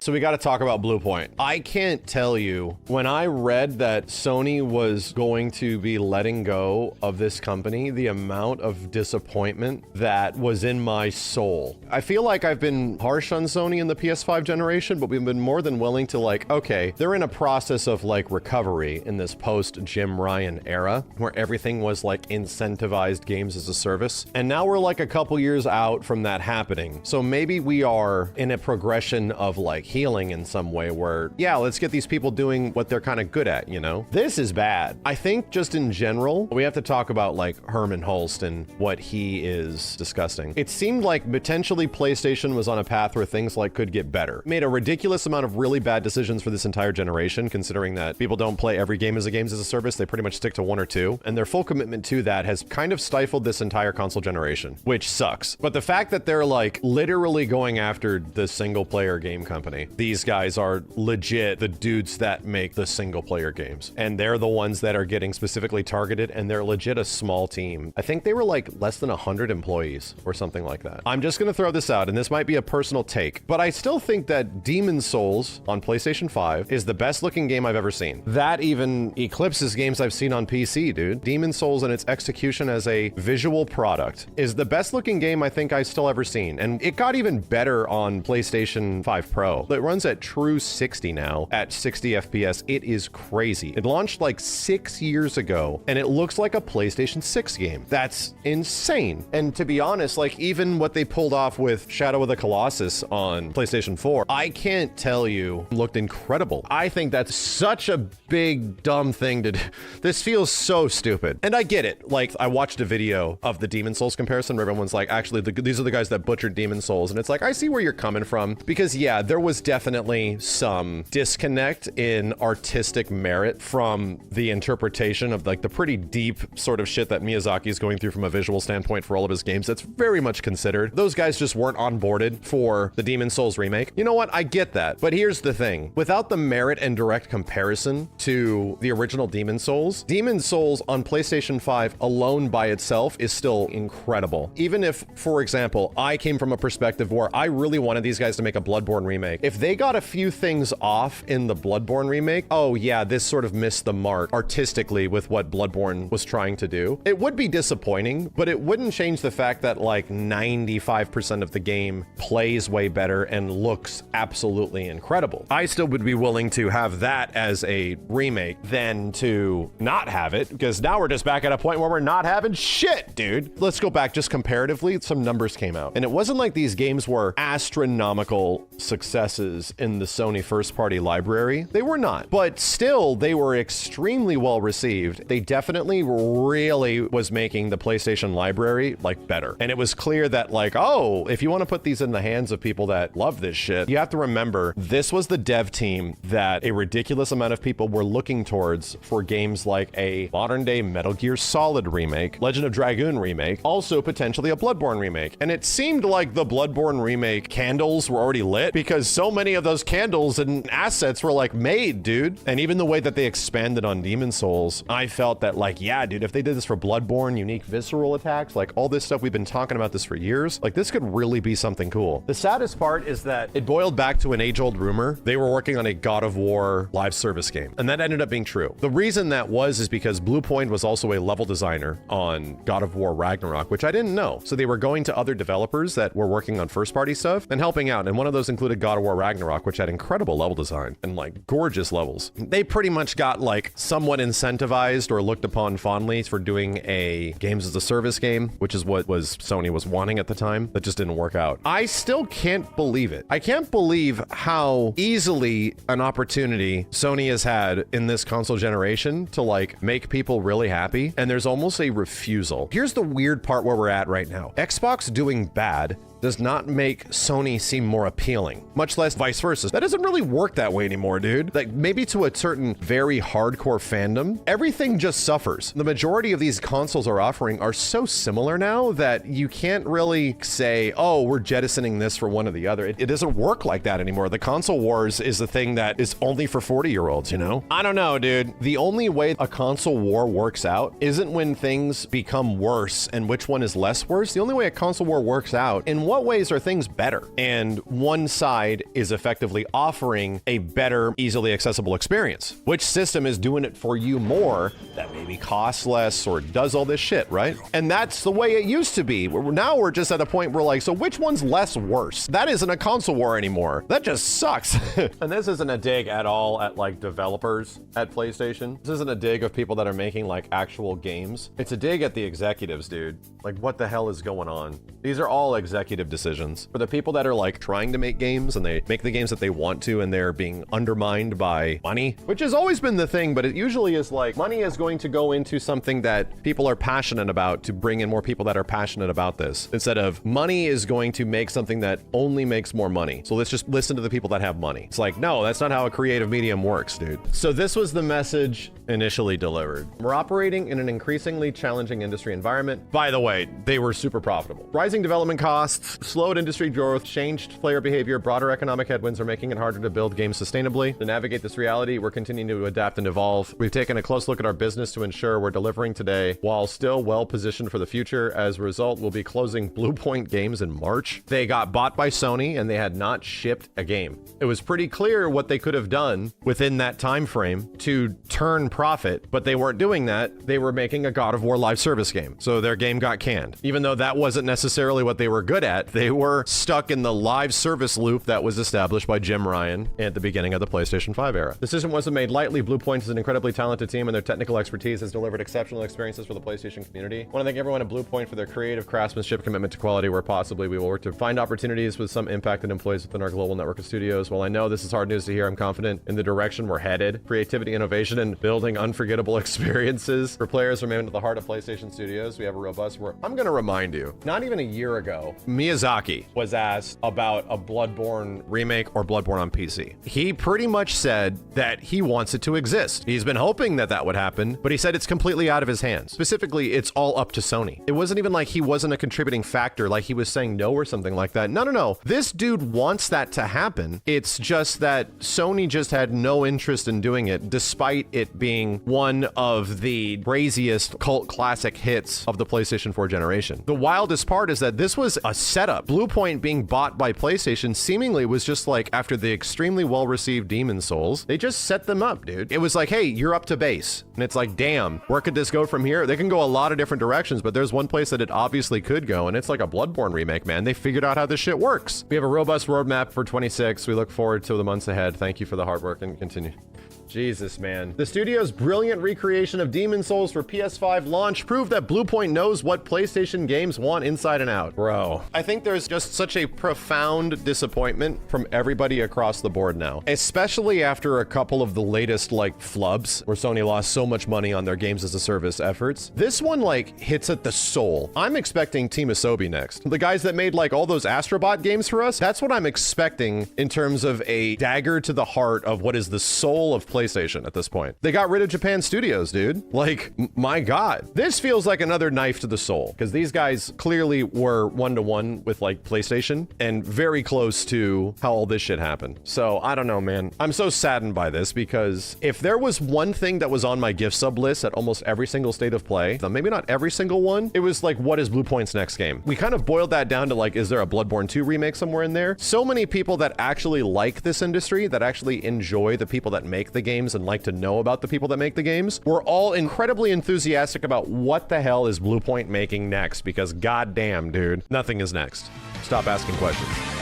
So we got to talk about Bluepoint. I can't tell you, when I read that Sony was going to be letting go of this company, the amount of disappointment that was in my soul. I feel like I've been harsh on Sony in the PS5 generation, but we've been more than willing to like, okay, they're in a process of like recovery in this post Jim Ryan era where everything was like incentivized games as a service. And now we're like a couple years out from that happening. So maybe we are in a progression of like healing in some way where, yeah, let's get these people doing what they're kind of good at, you know? This is bad. I think just in general, we have to talk about like Herman Hulst and what he is discussing. It seemed like potentially PlayStation was on a path where things like could get better. Made a ridiculous amount of really bad decisions for this entire generation, considering that people don't play every game as a games as a service. They pretty much stick to one or two. And their full commitment to that has kind of stifled this entire console generation, which sucks. But the fact that they're like literally going after the single player game company, these guys are legit the dudes that make the single player games. And they're the ones that are getting specifically targeted, and they're legit a small team. I think they were like less than 100 employees or something like that. I'm just gonna throw this out, and this might be a personal take, but I still think that Demon's Souls on PlayStation 5 is the best looking game I've ever seen. That even eclipses games I've seen on PC, dude. Demon's Souls and its execution as a visual product is the best looking game I think I've still ever seen. And it got even better on PlayStation 5 Pro. It runs at true 60 now at 60 FPS. It is crazy. It launched like 6 years ago and it looks like a PlayStation 6 game. That's insane. And to be honest, like even what they pulled off with Shadow of the Colossus on PlayStation 4, I can't tell you, looked incredible. I think that's such a big dumb thing to do. This feels so stupid. And I get it. Like I watched a video of the Demon's Souls comparison where everyone's like, actually, these are the guys that butchered Demon's Souls. And it's like, I see where you're coming from, because yeah, there was definitely some disconnect in artistic merit from the interpretation of like the pretty deep sort of shit that Miyazaki is going through from a visual standpoint for all of his games. That's very much considered. Those guys just weren't onboarded for the Demon's Souls remake. You know what? I get that. But here's the thing. Without the merit and direct comparison to the original Demon's Souls on PlayStation 5 alone by itself is still incredible. Even if, for example, I came from a perspective where I really wanted these guys to make a Bloodborne remake. If they got a few things off in the Bloodborne remake, oh yeah, this sort of missed the mark artistically with what Bloodborne was trying to do. It would be disappointing, but it wouldn't change the fact that like 95% of the game plays way better and looks absolutely incredible. I still would be willing to have that as a remake than to not have it, because now we're just back at a point where we're not having shit, dude. Let's go back just comparatively. Some numbers came out, and it wasn't like these games were astronomical successes in the Sony first-party library. They were not, but still, they were extremely well received. They definitely really was making the PlayStation library like better. And it was clear that like, oh, if you want to put these in the hands of people that love this shit, you have to remember this was the dev team that a ridiculous amount of people were looking towards for games like a modern day Metal Gear Solid remake, Legend of Dragoon remake, also potentially a Bloodborne remake. And it seemed like the Bloodborne remake candles were already lit because so many of those candles and assets were like made, dude. And even the way that they expanded on Demon's Souls, I felt that like, yeah, dude, if they did this for Bloodborne, unique visceral attacks, like all this stuff, we've been talking about this for years, like this could really be something cool. The saddest part is that it boiled back to an age-old rumor. They were working on a God of War live service game, and that ended up being true. The reason that was is because Bluepoint was also a level designer on God of War Ragnarok, which I didn't know. So they were going to other developers that were working on first-party stuff and helping out, and one of those included God of War Ragnarok, which had incredible level design and like gorgeous levels. They pretty much got like somewhat incentivized or looked upon fondly for doing a games as a service game, which is what Sony was wanting at the time. That just didn't work out. I still can't believe it. I can't believe how easily an opportunity Sony has had in this console generation to like make people really happy, and there's almost a refusal. Here's the weird part where we're at right now. Xbox doing bad does not make Sony seem more appealing, much less vice versa. That doesn't really work that way anymore, dude. Like maybe to a certain very hardcore fandom, everything just suffers. The majority of these consoles are offering are so similar now that you can't really say, oh, we're jettisoning this for one or the other. It doesn't work like that anymore. The console wars is the thing that is only for 40-year-olds, you know? I don't know, dude. The only way a console war works out isn't when things become worse and which one is less worse. The only way a console war works out in what ways are things better? And one side is effectively offering a better, easily accessible experience. Which system is doing it for you more that maybe costs less or does all this shit, right? And that's the way it used to be. Now we're just at a point where like, so which one's less worse? That isn't a console war anymore. That just sucks. And this isn't a dig at all at like developers at PlayStation. This isn't a dig of people that are making like actual games. It's a dig at the executives, dude. Like, what the hell is going on? These are all executive decisions. For the people that are like trying to make games and they make the games that they want to and they're being undermined by money, which has always been the thing, but it usually is like money is going to go into something that people are passionate about to bring in more people that are passionate about this, instead of money is going to make something that only makes more money. So let's just listen to the people that have money. It's like, no, that's not how a creative medium works, dude. So this was the message initially delivered. We're operating in an increasingly challenging industry environment. By the way, they were super profitable. Rising development costs, slowed industry growth, changed player behavior, broader economic headwinds are making it harder to build games sustainably. To navigate this reality, we're continuing to adapt and evolve. We've taken a close look at our business to ensure we're delivering today while still well positioned for the future. As a result, we'll be closing Bluepoint Games in March. They got bought by Sony and they had not shipped a game. It was pretty clear what they could have done within that time frame to turn profit, but they weren't doing that. They were making a God of War live service game. So their game got canned. Even though that wasn't necessarily what they were good at, they were stuck in the live service loop that was established by Jim Ryan at the beginning of the PlayStation 5 era. The decision wasn't made lightly. Bluepoint is an incredibly talented team and their technical expertise has delivered exceptional experiences for the PlayStation community. I want to thank everyone at Bluepoint for their creative craftsmanship, commitment to quality where possibly. We will work to find opportunities with some impacted employees within our global network of studios. While I know this is hard news to hear, I'm confident in the direction we're headed. Creativity, innovation, and building unforgettable experiences for players remain at the heart of PlayStation Studios. We have a robust work. I'm going to remind you, not even a year ago, Miyazaki was asked about a Bloodborne remake or Bloodborne on PC. He pretty much said that he wants it to exist. He's been hoping that that would happen, but he said it's completely out of his hands. Specifically, it's all up to Sony. It wasn't even like he wasn't a contributing factor, like he was saying no or something like that. No, no, no. This dude wants that to happen. It's just that Sony just had no interest in doing it, despite it being one of the craziest cult classic hits of the PlayStation 4 generation. The wildest part is that this was a setup. Bluepoint being bought by PlayStation seemingly was just like after the extremely well-received Demon Souls, they just set them up, dude. It was like, hey, you're up to base. And it's like, damn, where could this go from here? They can go a lot of different directions, but there's one place that it obviously could go, and it's like a Bloodborne remake, man. They figured out how this shit works. We have a robust roadmap for 26. We look forward to the months ahead. Thank you for the hard work and continue. Jesus, man. The studio's brilliant recreation of Demon Souls for PS5 launch proved that Bluepoint knows what PlayStation games want inside and out. Bro, I think there's just such a profound disappointment from everybody across the board now, especially after a couple of the latest like flubs where Sony lost so much money on their games as a service efforts. This one like hits at the soul. I'm expecting Team Asobi next. The guys that made like all those Astrobot games for us, that's what I'm expecting in terms of a dagger to the heart of what is the soul of PlayStation at this point. They got rid of Japan Studios, dude. Like, my God. This feels like another knife to the soul, because these guys clearly were one-to-one with like PlayStation and very close to how all this shit happened. So I don't know, man. I'm so saddened by this, because if there was one thing that was on my gift sub list at almost every single state of play, maybe not every single one, it was like, what is Bluepoint's next game? We kind of boiled that down to like, is there a Bloodborne 2 remake somewhere in there? So many people that actually like this industry, that actually enjoy the people that make the games and like to know about the people that make the games, we're all incredibly enthusiastic about what the hell is Bluepoint making next, because goddamn, dude, nothing is next. Stop asking questions.